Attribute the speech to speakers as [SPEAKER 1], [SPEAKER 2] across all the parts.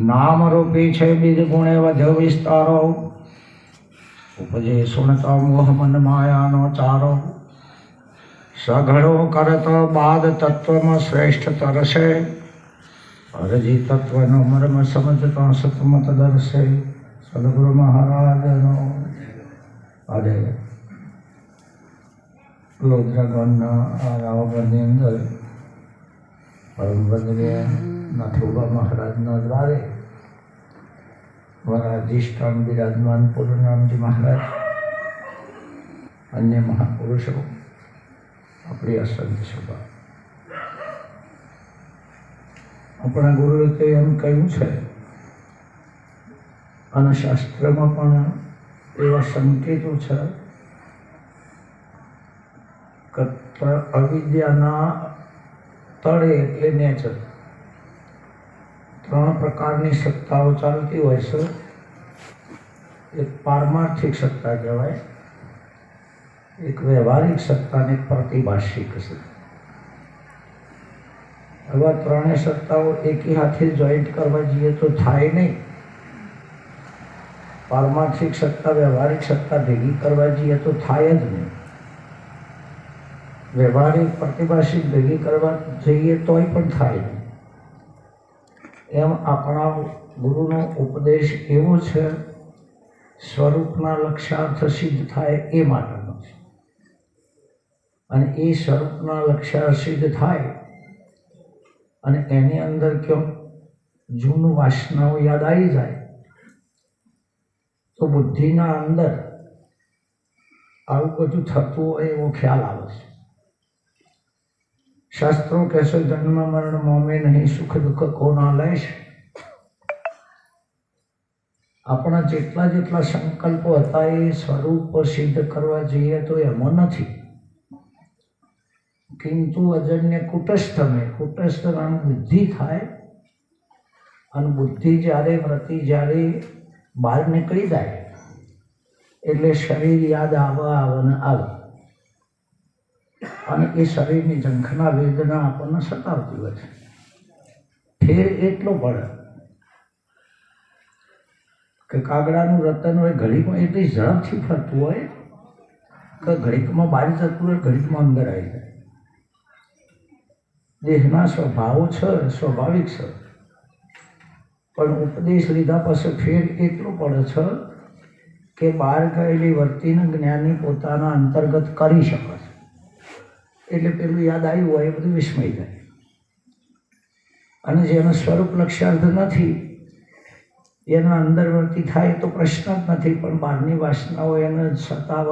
[SPEAKER 1] नाम रूपी छे बीज गुणे वध विस्तारो उपजे सुनता मोह मन माया नो चारो सघड़ो करत बाद तत्व श्रेष्ठ तरसे अरजी तत्व नो मर्म समझता सतमत दर्शे सदगुरु महाराज नो अरे लोद्रगणना रावगणनी अंदर परम वंदनीय नाथोबा महाराज द्वारे वहाँ अधिष्ठान विराजमान पूर्णनामजी महाराज अन्य महापुरुषों अपनी असंख्य सभा अपना गुरुए तो एम कहूँ है અને શાસ્ત્રમાં પણ એવા સંકેતો છે કે અવિદ્યાના તળે એટલે નેચર ત્રણ પ્રકારની સત્તાઓ ચાલતી હોય છે. એક પારમાર્થિક સત્તા કહેવાય, એક વ્યવહારિક સત્તા અને એક પ્રતિભાષિક સત્તા. આવા ત્રણેય સત્તાઓ એકી હાથે જોઈન્ટ કરવા જઈએ તો થાય નહીં. પારમાર્થિક સત્તા વ્યવહારિક સત્તા ભેગી કરવા જઈએ તો થાય જ નહીં. વ્યવહારિક પ્રતિભાષિક ભેગી કરવા જઈએ તોય પણ થાય નહીં. એમ આપણા ગુરુનો ઉપદેશ એવો છે, સ્વરૂપના લક્ષ્યાર્થ સિદ્ધ થાય એ માટેનો છે. અને એ સ્વરૂપના લક્ષ્યાર્થ સિદ્ધ થાય અને એની અંદર ક્યાં જૂનું વાસનાઓ યાદ આવી જાય તો બુદ્ધિના અંદર આવું બધું થતું હોય એવો ખ્યાલ આવે છે. શાસ્ત્રો કહેશે જન્મ મરણ મોમે નહીં સુખ દુઃખ કોના લેશ. આપણા જેટલા જેટલા સંકલ્પો હતા એ સ્વરૂપ સિદ્ધ કરવા જઈએ તો એમાં નથી. કિંતુ અજન્ય કુટસ્થ મેં કુટસ્થ નામ બુદ્ધિ થાય અને બુદ્ધિ જ્યારે વૃત્તિ જ્યારે બહાર નીકળી જાય એટલે શરીર યાદ આવે અને એ શરીરની ઝંખના વેદના આપણને સતાવતી હોય છે. ફેર એટલો પડે કે કાગડાનું રતન હોય ઘડીકમાં એટલી ઝડપથી ફરતું હોય કે ઘડીકમાં બહાર જતું હોય, ઘડીકમાં અંદર આવી જાય. દેહના સ્વભાવો છે, સ્વાભાવિક છે, પણ ઉપદેશ લીધા પછી ફેર એટલો પડે છે કે બહાર ગયેલી વર્તિને જ્ઞાની પોતાના અંતર્ગત કરી શકે છે. એટલે પેલું યાદ આવ્યું હોય એ બધું વિસ્મય જાય. અને જેનું સ્વરૂપ લક્ષ્યાર્થ નથી એના અંદરવર્તી થાય તો પ્રશ્ન જ નથી, પણ બહારની વાસનાઓ એને સતાવ.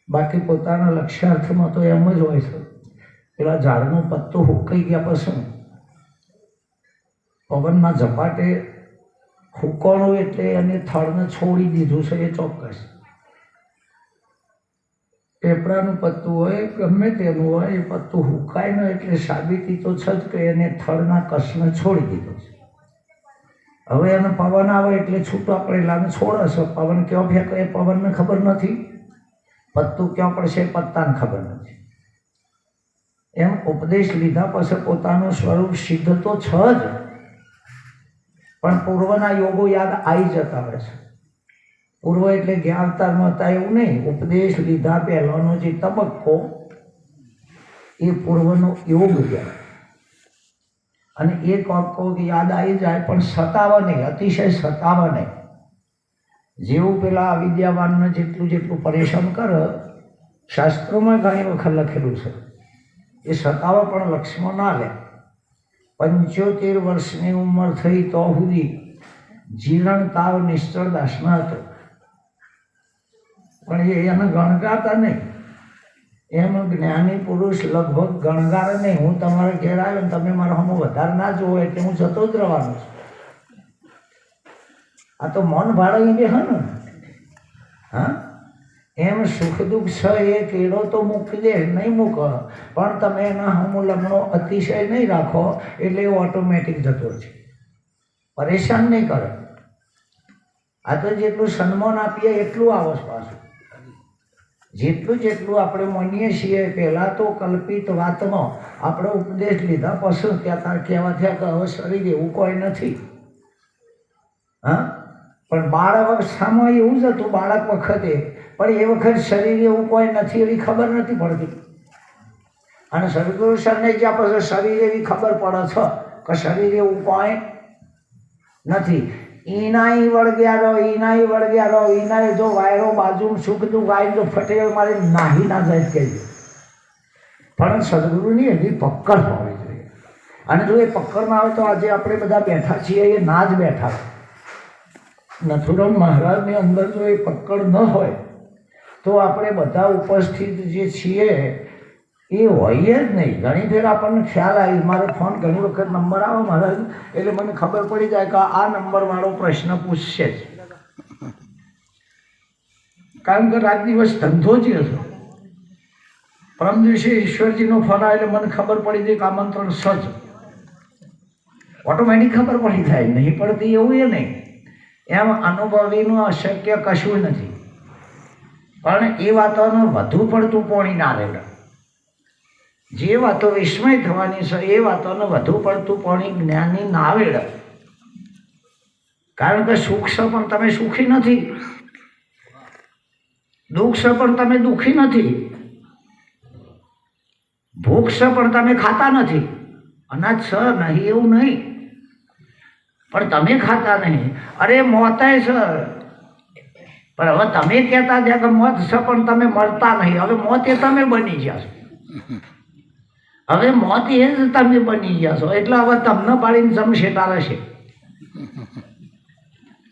[SPEAKER 1] બાકી પોતાના લક્ષ્યાર્થમાં તો એમ જ હોય છે. પેલા ઝાડનું પત્તું હુકાઈ ગયા પછી પવનના ઝપાટે હુકવાનું એટલે એને થડને છોડી દીધું છે એ ચોક્કસ. પેપડાનું પત્તું હોય ગમે તેનું હોય એ પત્તું હુકાય ને એટલે સાબિતી તો છે જ કે એને થડના કસને છોડી દીધો છે. હવે એને પવન આવે એટલે છૂટા પડેલાને છોડે છે. પવન ક્યાં ફેંકે એ પવનને ખબર નથી, પત્તું ક્યાં પડશે એ પત્તાને ખબર નથી. એમ ઉપદેશ લીધા પછી પોતાનું સ્વરૂપ સિદ્ધ તો છે જ, પણ પૂર્વના યોગો યાદ આવી જતા હોય છે. પૂર્વ એટલે જ્ઞાનતામાં હતા એવું નહીં. ઉપદેશ લીધા પહેલાનો જે તબક્કો એ પૂર્વનો યોગ કહેવાય. અને એ તબક્કો યાદ આવી જાય પણ સતાવે નહીં, અતિશય સતાવે નહીં. જેવું પેલા અવિદ્યાવાનને જેટલું પરેશાન કરે, શાસ્ત્રોમાં ઘણી વખત લખેલું છે, એ સતાવે પણ લક્ષ્યમાં ના લે. 75 વર્ષની ઉંમર થઈ તો સુધી જીર્ણ તાવ નિશ્ચળ દાસના હતો, પણ એને ગણગાતા નહીં. એમ જ્ઞાની પુરુષ લગભગ ગણગારે નહીં. હું તમારે ઘેર આવ્યો ને તમે મારા હમું વધારે ના જોવો એટલે હું જતો જ રહેવાનો છું. આ તો મન ભાડે બે હે ને. હા, એમ સુખ દુઃખ છે એ કેળો તો મૂકી દે, નહીં મૂકો, પણ તમે એના હમું લગ્નો અતિશય નહીં રાખો એટલે એ ઓટોમેટિક જતો છે. પરેશાન નહીં કરે. આ તો જેટલું સન્માન આપીએ એટલું આવશ પાછું. જેટલું જેટલું આપણે માનીએ છીએ, પહેલાં તો કલ્પિત વાતનો આપણે ઉપદેશ લીધા પછી ત્યાં કહેવા થયા કે હવે શરીર એવું કોઈ નથી. હા, પણ બાળક અવસ્થામાં એવું જ હતું, બાળક વખતે, પણ એ વખત શરીર એવું કોઈ નથી એવી ખબર નથી પડતી. અને સદગુરુ સરને જ્યાં પછી શરીર એવી ખબર પડે છે કે શરીર એવું કોઈ નથી. ઈનાઈ વળગ્યા રહો, ઈનાઈ વળગ્યા રહો, ઈનાઈ જો વાયરો બાજુ સુખ દુઃખ આવી જો ફટે મારે નાહી ના જાય કહેજો. પણ સદગુરુની એવી પકડ હોવી જોઈએ. અને જો એ પકડ ના આવે તો આજે આપણે બધા બેઠા છીએ એ ના જ બેઠા. નથુરામ મહારાજની અંદર જો એ પકડ ન હોય તો આપણે બધા ઉપસ્થિત જે છીએ એ હોય જ નહીં. ઘણી ફેર આપણને ખ્યાલ આવી, મારો ફોન ઘણી વખત નંબર આવે મહારાજ, એટલે મને ખબર પડી જાય કે આ નંબરવાળો પ્રશ્ન પૂછશે જ. કારણ કે રાત દિવસ ધંધો જ હતો. પરમ દિવસે ઈશ્વરજીનો ફોન આવે એટલે મને ખબર પડી જાય કે આમંત્રણ સજ ઓટોમેટિક ખબર પડી જાય. નહીં પડતી એવું એ નહીં. એમ અનુભવીનું અશક્ય કશું નથી. પણ એ વાતોનું વધુ પડતું પોણી ના રહેવું. જે વાતો વિસ્મય થવાની છે એ વાતોને વધુ પડતું પાણી જ્ઞાની ના વેડે. કારણ કે સુખ છે પણ તમે સુખી નથી, દુઃખ છે પણ તમે દુઃખી નથી, ભૂખ છે પણ તમે ખાતા નથી. અનાજ છે નહીં એવું નહીં, પણ તમે ખાતા નહીં. અરે મોતાય છે, પણ હવે તમે કહેતા થયા કે મોત છે પણ તમે મળતા નહીં. હવે મોત એ તમે બની ગયા છો. હવે મોત એ જ તમે બની ગયા છો. એટલે હવે તમને પાડીને જમશેટા રહેશે.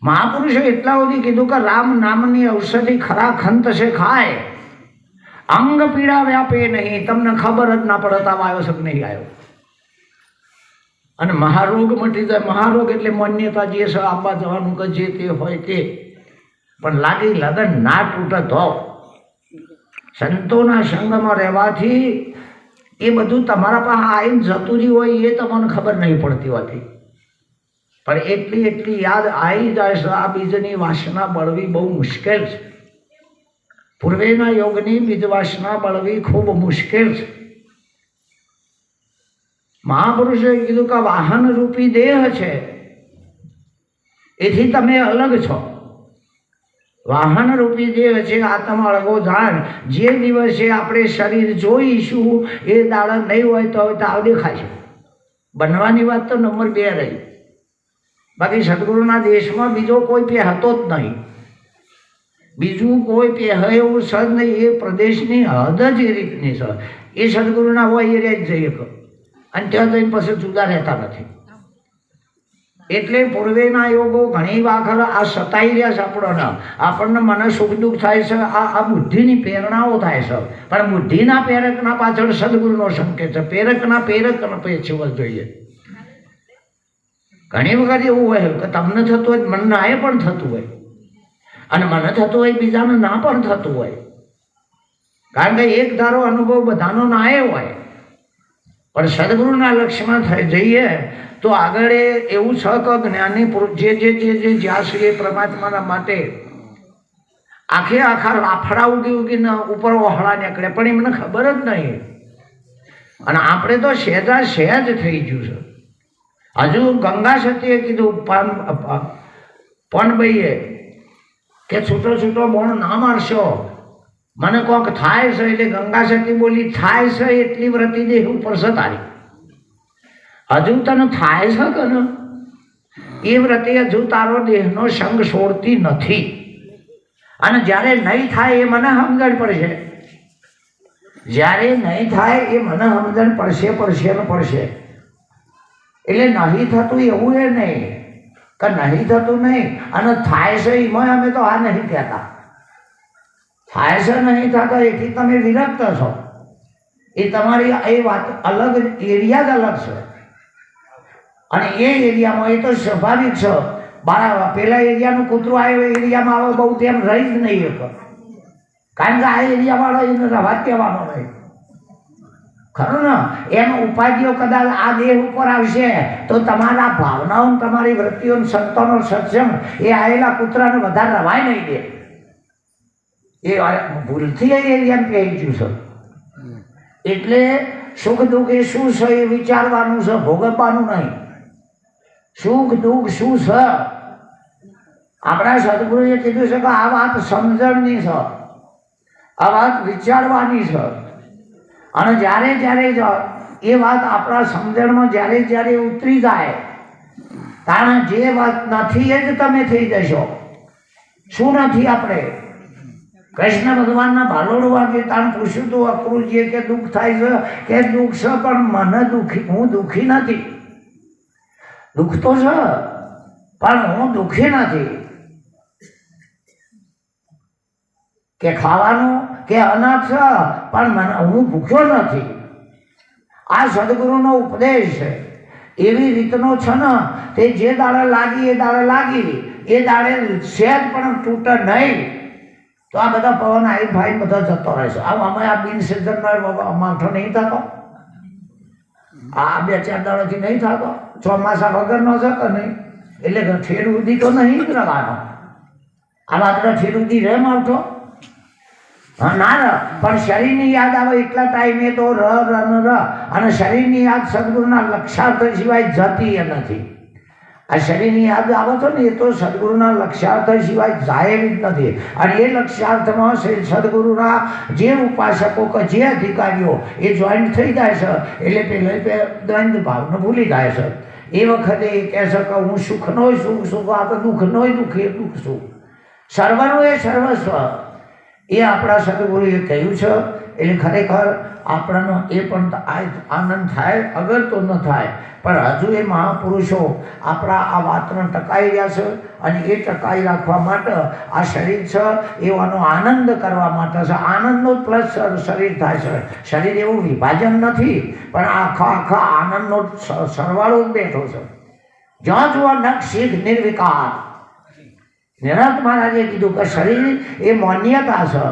[SPEAKER 1] મહાપુરુષો એટલા સુધી કીધું કે રામ નામની ઔષધિ ખરા ખંત છે ખાય, અંગ પીડા વ્યાપે નહીં. તમને ખબર જ ના પડે તાવ આવ્યો છે કે નહીં આવ્યો. અને મહારોગ મટી જાય. મહારોગ એટલે માન્યતા જે છે આવવા જવાનું કે જે તે હોય તે, પણ લાગી લગન ના તૂટે તો સંતોના સંગમાં રહેવાથી એ બધું તમારા પાસે આવીને જતું રહ્યું હોય એ તમને ખબર નહીં પડતી હોતી. પણ એટલી યાદ આવી જાય છે. આ બીજની વાસના બળવી બહુ મુશ્કેલ છે. પૂર્વેના યોગની બીજ વાસના બળવી ખૂબ મુશ્કેલ છે. મહાપુરુષોએ કીધું કે વાહન રૂપી દેહ છે એથી તમે અલગ છો. વાહન રૂપી દેહ છે આત્મા અળગો જાણ. જે દિવસે આપણે શરીર જોઈશું એ દાડા નહીં હોય તો હવે તાવ દેખાશે. બનવાની વાત તો નંબર 2 રહી. બાકી સદગુરુના દેશમાં બીજો કોઈ પે હતો જ નહીં. બીજું કોઈ પે એવું છે જ નહીં. એ પ્રદેશની હદ જ એ રીતની છે. એ સદગુરુના હોય એ રહે જ જઈએ અને ત્યાં જઈને પછી જુદા રહેતા નથી. એટલે પૂર્વેના યોગો ઘણી વખત આ સતાઈ રહ્યા છે આપણને મને સુખ દુઃખ થાય છે. આ બુદ્ધિની પ્રેરણાઓ થાય છે, પણ બુદ્ધિના પ્રેરકના પાછળ સદગુરુનો સંકેત છે. પ્રેરકના પેછવલ જોઈએ. ઘણી વખત એવું હોય કે તમને થતું હોય મન ના એ પણ થતું હોય, અને મને થતું હોય બીજાને ના પણ થતું હોય. કારણ કે એક ધારો અનુભવ બધાનો ના એ હોય. પણ સદગુરુના લક્ષ્યમાં થઈ જઈએ તો આગળ એવું છે કે જ્ઞાની જે જ્યાં સુધી પરમાત્માના માટે આખા લાફડા ઉગીને ઉપર ઓહળા નીકળે, પણ એમને ખબર જ નહીં. અને આપણે તો સહેજ થઈ ગયું છે. હજુ ગંગા સતીએ કીધું ભાઈએ કે છૂટો બોણ ના મારશો, મને કોક થાય છે. એટલે ગંગા સતી બોલી થાય છે એટલી વ્રતિ દેહ ઉપર છે તારી. હજુ તને થાય છે કે ન એ વ્રતિ હજુ તારો દેહનો સંગ છોડતી નથી. અને જ્યારે નહીં થાય એ મને સમજણ પડશે. જ્યારે નહીં થાય એ મને સમજણ પડશે. એટલે નહીં થતું એવું એ નહીં કે નહીં થતું નહીં, અને થાય છે એમાં અમે તો આ નહીં કહેતા. થાય છે નહીં થતા એથી તમે વિરક્ત છો. એ તમારી એ વાત અલગ, એરિયા જ અલગ છે. અને એ એરિયામાં એ તો સ્વાભાવિક છે. પેલા એરિયાનું કૂતરું આવે એરિયામાં આવે બહુ તેમ રહી જ નહીં એક. કારણ કે આ એરિયાવાળો એને રવા કહેવાનો નહીં. ખરું ને? એનો ઉપાધિઓ કદાચ આ દેહ ઉપર આવશે તો તમારા ભાવનાઓ, તમારી વૃત્તિઓ, સંતોનો સત્સંગ એ આવેલા કૂતરાને વધારે રવાય નહીં દે. એ ભૂલથી એમ કહી ગયું છે. એટલે સુખ દુઃખ એ શું છે એ વિચારવાનું છે, ભોગવવાનું નહીં. સુખ દુઃખ શું છે આપણા સદગુરુએ કીધું છે કે આ વાત સમજણની છે, આ વાત વિચારવાની છે. અને જ્યારે જ્યારે એ વાત આપણા સમજણમાં જ્યારે જ્યારે ઉતરી જાય કારણ જે વાત નથી એ જ તમે થઈ જશો. શું નથી? આપણે કૃષ્ણ ભગવાનના ભાલોડ વાગે તાણ પૂછ્યું તું અક્રૂરજીએ કે દુઃખ થાય છે કે દુઃખ છે પણ મને હું દુઃખી નથી. દુઃખ તો છે પણ હું દુઃખી નથી. કે ખાવાનું કે અનાજ છે પણ મને હું ભૂખ્યો નથી. આ સદગુરુનો ઉપદેશ છે. એવી રીતનો છે ને તે જે દાડે લાગી એ દાડે લાગી, એ દાડે સહેજ પણ તૂટે નહીં. તો આ બધા પવન આવી ભાઈ બધા જતો રહેશે. અમે આ બિન સિઝનનો માઠો નહીં થતો, આ 2-4 દાડાથી નહીં થતો, ચોમાસા વગરનો છે કે નહીં. એટલે ઠેર સુધી તો નહીં જ રહેવાનો. આ વાત ઠેર સુધી રહે માવઠો ના પણ શરીરની યાદ આવે એટલા ટાઈમે તો ર અને શરીરની યાદ સદગુરુના લક્ષાર્થ સિવાય જતી નથી. આ શરીરની યાદ આવે છે ને એ તો સદગુરુના લક્ષ્યાર્થ સિવાય જાય એવી જ નથી. અને એ લક્ષ્યાર્થમાં સદગુરુના જે ઉપાસકો કે જે અધિકારીઓ એ જોઈન્ટ થઈ જાય છે એટલે પેલે દ્વંદ્વ ભાવને ભૂલી જાય છે. એ વખતે એ કહે છે કે હું સુખનો સુખ સુખ, આપણે દુઃખનો દુઃખ એ દુઃખ સુખ, સર્વનું એ સર્વસ્વ. એ આપણા સદગુરુએ કહ્યું છે. એટલે ખરેખર આપણને એ પણ આનંદ થાય, અગર તો ન થાય પણ હજુ એ મહાપુરુષો આપણા આ વાતને ટકાઈ રહ્યા છે. અને એ ટકાઈ રાખવા માટે આ શરીર છે એવાનો આનંદ કરવા માટે છે. આનંદનો પ્લસ શરીર થાય છે. શરીર એવું વિભાજન નથી પણ આખા આનંદનો સરવાળો જ બેઠો છે. જ્યાં જુઓ નખ શીખ નિર્વિકાર. નિરંત મહારાજે કીધું કે શરીર એ માન્યતા છે.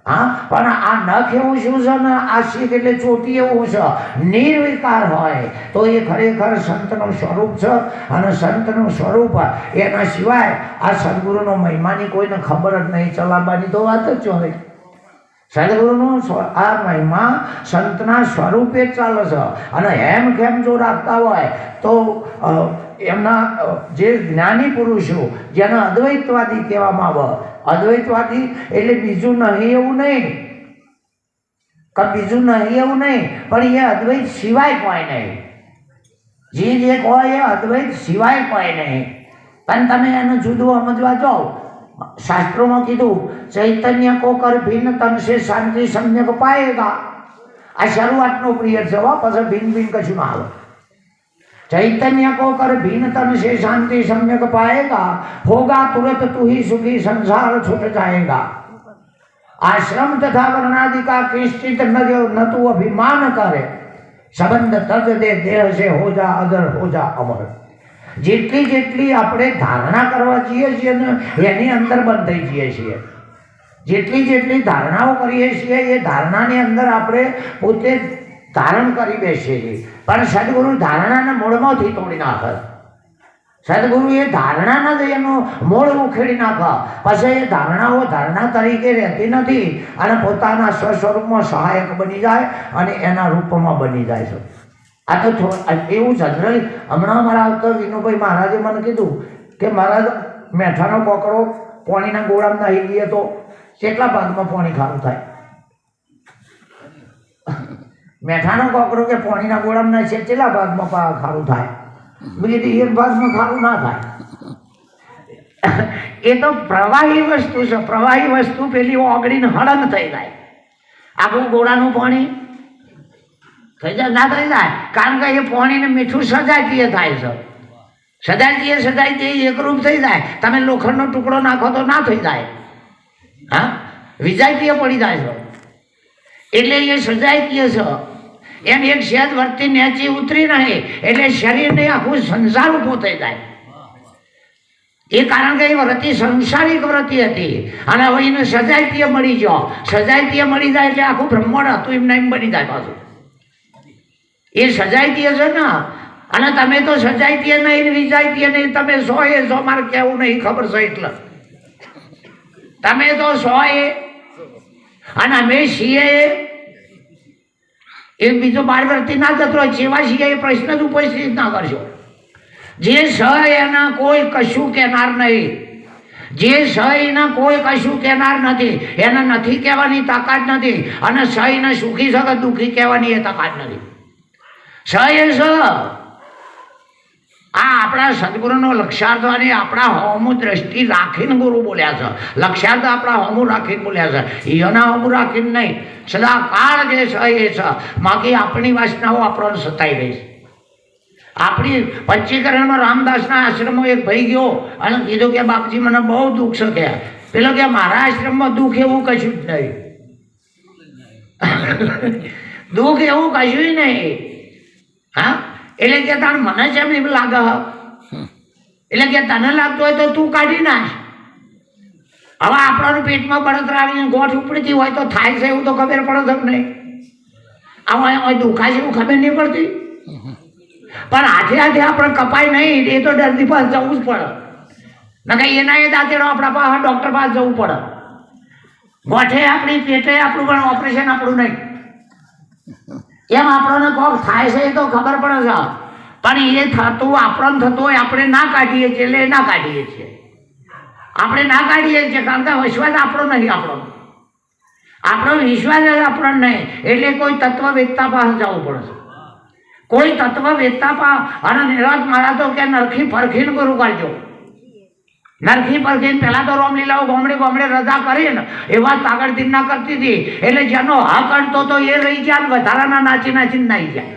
[SPEAKER 1] હા પણ આ નખ એવું શું છે ને આ શીખ એટલે ચોટી એવું છે. નિર્વિકાર હોય તો એ ખરેખર સંતનું સ્વરૂપ છે. અને સંતનું સ્વરૂપ એના સિવાય આ સદગુરુનો મહિમાની કોઈને ખબર જ નહીં. ચલાવવાની તો વાત જ હોય. સદગુરુનો આ મહિમા સંતના સ્વરૂપે જ ચાલે છે. અને હેમ ખેમ જો રાખતા હોય તો એમના જે જ્ઞાની પુરુષો જેને અદ્વૈતવાદી કહેવામાં આવે, અદ્વૈતવાદી એટલે બીજું નહીં એવું નહીં કે બીજું નહીં એવું નહીં પણ એ અદ્વૈત સિવાય કોઈ નહીં. જે કોઈ એ અદ્વૈત સિવાય કોઈ નહીં. પણ તમે એને જુદું સમજવા જાઓ. શાસ્ત્રોમાં કીધું ચૈતન્ય કો કર ભિન્ન તન સે શાંતિ સમ્યક પાએગા. આ શરૂઆતનો પ્રિય છે. પછી ભિન્ન ભિન્ન કશું ના આવે. चैतन्य को कर भीन तन से शांति सम्यक पाएगा, होगा तुरंत तू ही सुखी, संसार छूट जाएगा. आश्रम तथा वर्णादि का किंचित न तू अभिमान करे, संबंध तज दे देह से हो जा अदर हो जा अमर. જેટલી જેટલી આપણે ધારણા કરવા જઈએ છીએ ને એની અંદર બંધ થઈ જઈએ છીએ. જેટલી જેટલી ધારણાઓ કરીએ છીએ એ ધારણાની અંદર આપણે પોતે ધારણ કરી બેસીએ છીએ. પણ સદગુરુ ધારણાના મૂળમાંથી તોડી નાખે. સદગુરુ એ ધારણાના જ એનો મૂળ ઉખેડી નાખે. પછી એ ધારણાઓ ધારણા તરીકે રહેતી નથી અને પોતાના સ્વસ્વરૂપમાં સહાયક બની જાય અને એના રૂપમાં બની જાય છે. આ તો એવું જનરલી હમણાં મારા આવતા વિનુભાઈ મહારાજે મને કીધું કે મહારાજ મેઠાનો કોકડો પાણીના ગોળામાં નાહી ગયો તો કેટલા ભાગમાં પાણી ખારું થાય? મેઠાનો કોકડો કે પાણીના ગોળામાં નાખે કેટલા ભાગમાં ખારું થાય? બીજી એક ભાગમાં ખારું ના થાય. એ તો પ્રવાહી વસ્તુ છે. પ્રવાહી વસ્તુ પેલી ઓગળીને હળંગ થઈ જાય. આખું ગોળાનું પાણી થઈ જાય ના થઈ જાય કારણ કે એ પાણીને મીઠું સજાતીય થાય છે. સજાતીય એકરૂપ થઈ જાય. તમે લોખંડનો ટુકડો નાખો તો ના થઈ જાય. હા વિજાતીય પડી જાય છે. એટલે એ સજાતીય છે. એમ એક સહેજ વર્તી નેચી ઉતરી નહીં એટલે શરીરને આખું સંસાર ઊભો થઈ જાય. એ કારણ કે એ વ્રતિ સંસારિક વ્રતિ હતી અને હવે એને સજાતીય મળી ગયો. સજાતીય મળી જાય એટલે આખું બ્રહ્માંડ હતું એમને એમ બની જાય પાછું. એ સજાતીય છે ને અને તમે તો સજાતીય નહીં વિજાતીય નહીં. તમે 100 મારે કહેવું નહીં ખબર છે એટલે તમે તો 100 અને અમે છીએ એ બીજો બારવર્તી ના જતો હોય, જેવા છીએ એ પ્રશ્ન જ ઉપસ્થિત ના કરશો. જે સ એના કોઈ કશું કહેનાર નહીં, જે સ એના કોઈ કશું કહેનાર નથી, એને નથી કહેવાની તાકાત નથી, અને સ એને સુખી શકે દુઃખી કહેવાની એ તાકાત નથી. સ એ સ. આ આપણા સદગુરુનો લક્ષ્યાર્થ અને આપણા હોમું દ્રષ્ટિ રાખીને ગુરુ બોલ્યા છે. લક્ષ્યાર્થ આપણા હોમું રાખીને બોલ્યા છે, એના હોમું રાખીને નહીં. સદાકાળ જે છે એ છે. બાકી આપણી વાસનાઓ આપણને સતાઈ રહી છે. આપણી પંચીકરણમાં રામદાસના આશ્રમમાં એક ભાઈ ગયો અને કીધું કે બાપજી મને બહુ દુઃખ છે કે. પેલો કે મારા આશ્રમમાં દુઃખ એવું કશું જ નહીં. દુઃખ એવું કશું નહીં. હા, એટલે કે તાર મને જ એમ લાગે. એટલે કે તને લાગતું હોય તો તું કાઢી નાખ. હવે આપણાનું પેટમાં બળતરા આવીને ગોઠ ઉપડતી હોય તો થાય છે એવું તો ખબર પડે છે નહીં. આમાં દુખાય છે એવું ખબર નહીં પડતી. પણ હાથે હાથે આપણે કપાય નહીં એ તો દર્દી પાસે જવું જ પડે. નકર એના એ દાંતેડો આપણા પાસે ડૉક્ટર પાસે જવું પડે. ગોઠે આપણી પેટે આપણું પણ ઓપરેશન આપણું નહીં. એમ આપણને કોક થાય છે એ તો ખબર પડે છે, પણ એ થતું આપણને થતું હોય આપણે ના કાઢીએ છીએ એટલે ના કાઢીએ છીએ. આપણે ના કાઢીએ છીએ કારણ કે વિશ્વાસ આપણો નહીં. આપણો વિશ્વાસ જ આપણો નહીં. એટલે કોઈ તત્વવેત્તા પાસે જવું પડે છે. કોઈ તત્વવેત્તા પાસે. અને નિરાત મારા તો કે નરખી પરખીને ગુરુ કરજો. નરખી પરખીને પહેલાં તો રામલીલાઓ ગામડે ગામડે રજા કરીને એવા તાગડ દિનના કરતી હતી. એટલે જેનો હક અડતો તો એ રહી જાય, વધારાના નાચી નાચીને નાઈ જાય.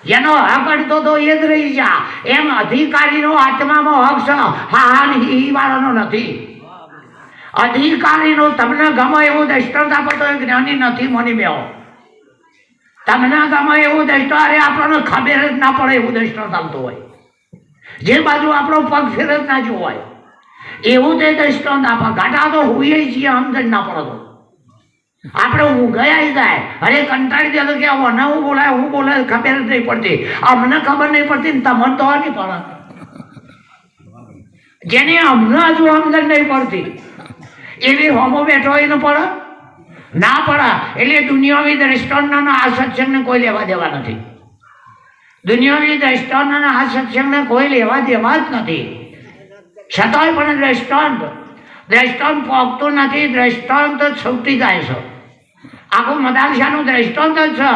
[SPEAKER 1] જેનો હક અડતો તો એ જ રહી જાય. એમ અધિકારીનો આત્મામાં હક છે, હા હિ વાળાનો નથી. અધિકારીનો તમને ગમે એવું દ્રષ્ટાંત આપો તો એ જ્ઞાની નથી મની બેહો. તમને ગમે એવું દ્રષ્ટાંત, અરે આપણને ખબર જ ના પડે એવું દ્રષ્ટાંત આવતું હોય. જે બાજુ આપણો પગ ફેર જ ના જોવાય એવું તે દ્રષ્ટાંત આપે. ઘાટા તો હોઈએ છીએ સમજ ના પડતો. આપણે ઊંઘાઈ જાય, અરે કંટાળી દે કે મને હું બોલાય ખબર જ નહીં પડતી. અમને ખબર નહીં પડતી ને તમને તો નહીં પડે. જેને અમને હજુ સમજ નહીં પડતી એવી હોમો બેઠો હોય ને પડે ના પડે. એટલે દુનિયાવી દ્રષ્ટાંતના આ સત્સંગને કોઈ લેવા દેવા નથી. દુનિયાની દ્રષ્ટાંતના આ સત્સંગને કોઈ લેવા દેવા જ નથી. છતાંય પણ દ્રષ્ટાંત પોગતું નથી. દ્રષ્ટાંત છૂટી જાય છે. આખું મદાલશાનું દ્રષ્ટાંત જ છે.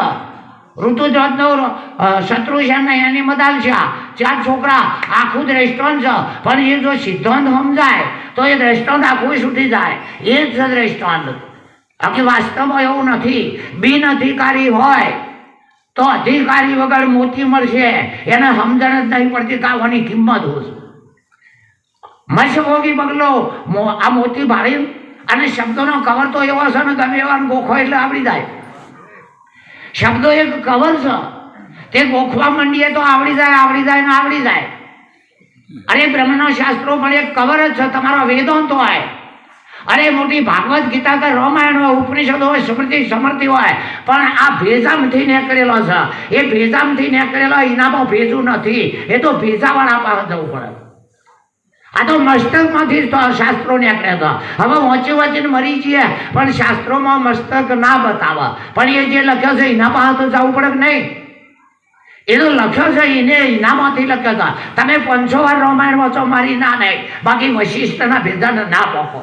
[SPEAKER 1] ઋતુધ્વજનો શત્રુસેન એની મદાલશા, 4 છોકરા, આખું દ્રષ્ટાંત છે. પણ એ જો સિદ્ધાંત સમજાય તો એ દ્રષ્ટાંત આખું છૂટી જાય. એ જ છે દ્રષ્ટાંત. બાકી વાસ્તવમાં એવું નથી. બિન અધિકારી હોય તો અધિકારી વગર મોતી મળશે એને સમજણ જ નહીં પડતી કે આની કિંમત હોય. મત્સ્યભોગી બગલો આ મોતી ભાળી અને શબ્દોનો કવર તો એવો છે ને ગમે એવા ગોખો એટલે આવડી જાય. શબ્દો એક કવર છે, તે ગોખવા માંડીએ તો આવડી જાય ને આવડી જાય. અરે બ્રહ્મના શાસ્ત્રો પણ એક કવર જ છે. તમારો વેદાંત હોય, અરે મોટી ભાગવત ગીતા કે રામાયણ હોય, ઉપનિષદ હોય, સ્મૃતિ સમૃદ્ધિ હોય, પણ આ ભેજામથી નીકળેલો છે. એ ભેજામથી નીકળેલો એનામાં ભેજું નથી. એ તો ભેજાવાળા પાસે જવું પડે. આ તો મસ્તકમાંથી શાસ્ત્રો નીકળ્યા હતા. હવે વાંચીને મરી જઈએ પણ શાસ્ત્રોમાં મસ્તક ના બતાવે. પણ એ જે લખ્યો છે એના પાસે તો જવું પડે કે નહીં? એ તો લખ્યો છે એને એનામાંથી લખ્યો હતા. તમે 500 વાર રામાયણ વાંચો મારી ના નહીં, બાકી વશિષ્ઠના ભેદાને ના પોકો.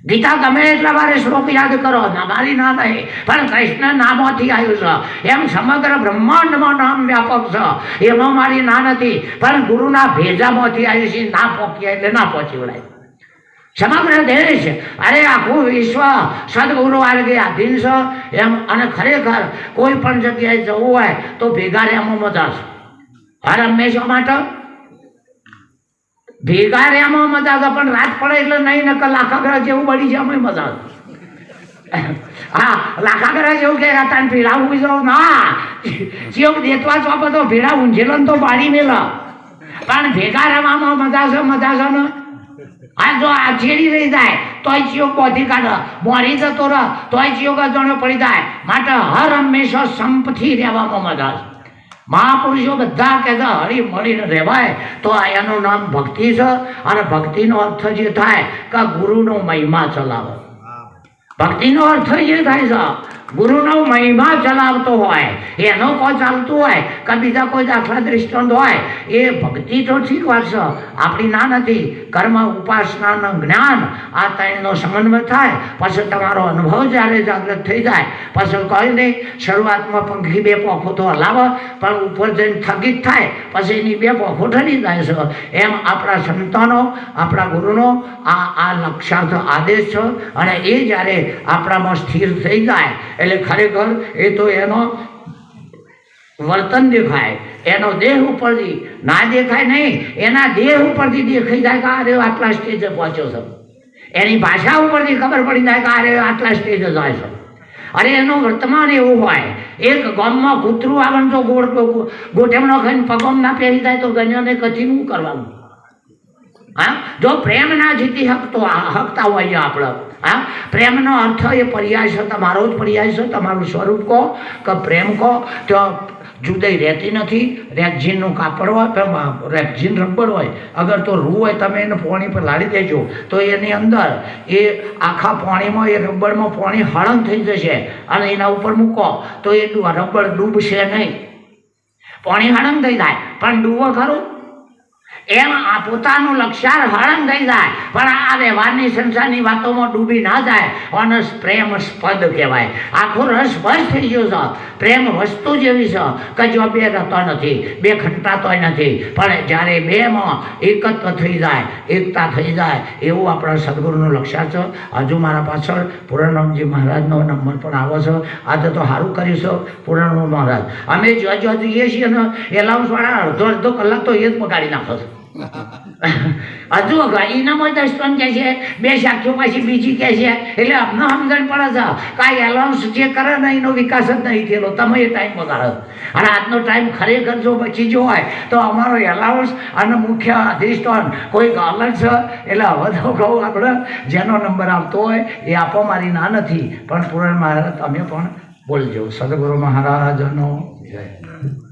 [SPEAKER 1] ગીતા ગમે એટલા વારે શ્લોક યાદ કરો, મારી ના નહીં, પણ કૃષ્ણ નામોથી આવ્યું છે. એમ સમગ્ર બ્રહ્માંડમાં નામ વ્યાપક છે. એમાં મારી ના નથી, પણ ગુરુના ભેજામાંથી આવ્યું છે. ના પહોંચ્યા એટલે ના પહોંચી વળાય. સમગ્ર દેશ, અરે આખું વિશ્વ સદગુરુ આરોગ્ય આધીન છે. એમ અને ખરેખર કોઈ પણ જગ્યાએ જવું હોય તો ભેગા રહેવામાં મજા છે. હંમેશા માટે ભેગા રહેવામાં મજા છે, પણ રાત પડે એટલે નહીં ને લાખાગરા જેવું બળી જાય અમે મજા. હા, લાખાગરા જેવું કે હતા ભેડા ઉભી જાવ ના જેવું દેતવા ચોપે તો ભેડા ઊંઝેલો તો બાળી મેલા. પણ ભેગા રહેવામાં મજા છે ને. આ જો આ છેડી રહી જાય તોય ચિયોગ બોધી કાઢે, મોરી જતો રહે તોય ચિયોગ અજાણ્યો પડી જાય. માટે હર હંમેશા સંપથી રહેવામાં મજા છે. મહાપુરુષો બધા કે છે હળી મળીને રહેવાય તો એનું નામ ભક્તિ છે. અને ભક્તિનો અર્થ જે થાય કે ગુરુનો મહિમા ચલાવે.
[SPEAKER 2] ભક્તિનો અર્થ એ થાય છે ગુરુનો મહિમા ચલાવતો હોય એનો કોઈ ચાલતું હોય કે બીજા કોઈ દાખલા દૃષ્ટાંત હોય એ ભક્તિ તો ઠીક વાત છે આપણી ના નથી કર્મ ઉપાસના જ્ઞાન આ ત્રણનો સમન્વય થાય પછી તમારો અનુભવ જ્યારે જાગૃત થઈ જાય પછી કોઈ નહીં શરૂઆતમાં પંખી બે પોખો તો હલાવે પણ ઉપર જઈને થકિત થાય પછી એની બે પોખો ઠરી જાય છે એમ આપણા સંતાનો આપણા ગુરુનો આ લક્ષ્યાર્થ આદેશ છે અને એ જ્યારે આપણામાં સ્થિર થઈ જાય એટલે ખરેખર એ તો એનો વર્તન દેખાય એનો દેહ ઉપરથી ના દેખાય નહીં એના દેહ ઉપરથી દેખાઈ જાય કે અરે આટલા સ્ટેજે પહોંચ્યો છે એની ભાષા ઉપરથી ખબર પડી જાય કે અરે આટલા સ્ટેજે જાય છે અરે એનું વર્તમાન એવું હોય એક ગામમાં કૂતરું આવે તો ગોઠેમણો ખાઈને પગમ ના પહેરી જાય તો ગણ્યાને કથી શું કરવાનું હા જો પ્રેમ ના જીતી હકતા હોઈએ આપણે હા પ્રેમનો અર્થ એ પર્યાય છે તમારો જ પર્યાય છે તમારું સ્વરૂપ કહો કે પ્રેમ કહો તો જુદાઈ રહેતી નથી રેક્ઝીનનું કાપડ હોય રેક્ઝીન રબર હોય અગર તો રૂ હોય તમે એને પાણી પર લાડી દેજો તો એની અંદર એ આખા પાણીમાં એ રબરમાં પાણી હળંગ થઈ જશે અને એના ઉપર મૂકો તો એ રબર ડૂબશે નહીં પાણી હળંગ થઈ જાય પણ ડૂબો ખરું એમ આ પોતાનું લક્ષ્યાર હળંગ થઈ જાય પણ આ વ્યવહારની સંસારની વાતોમાં ડૂબી ના જાય અને પ્રેમ સ્પદ કહેવાય આખો રસ બસ થઈ ગયો છે પ્રેમ વસ્તુ જેવી છે કે જો બે રહેતો નથી બે ખંટાતોય નથી પણ જ્યારે બેમાં એકત્વ થઈ જાય એકતા થઈ જાય એવું આપણા સદગુરુનું લક્ષ્યાર છે હજુ મારા પાછળ પૂર્ણરામજી મહારાજનો નંબર પણ આવો છે આજે તો સારું કર્યું છે પૂર્ણરામ મહારાજ અમે જો જઈએ છીએ ને એલાઉન્સવાળા અડધો કલાક તો એ જ બગાડી નાખો છો હજુ એનામાં દસ્તન કહે છે બે સાક્ષીઓ પાછી બીજી કહે છે એટલે અમને સમજણ પડે છે કાંઈ એલાઉન્સ જે કરે ને એનો વિકાસ જ નહીં થયેલો તમે એ ટાઈમ બગાડો અને આજનો ટાઈમ ખરેખર જો બચી ગયો હોય તો અમારો એલાઉન્સ અને મુખ્ય અધિષ્ઠાન કોઈક અલગ છે એટલે હવે તો કહું આપણે જેનો નંબર આવતો હોય એ આપો મારી ના નથી પણ પૂરણ મહારાજ તમે પણ બોલજો સદગુરુ મહારાજનો જય.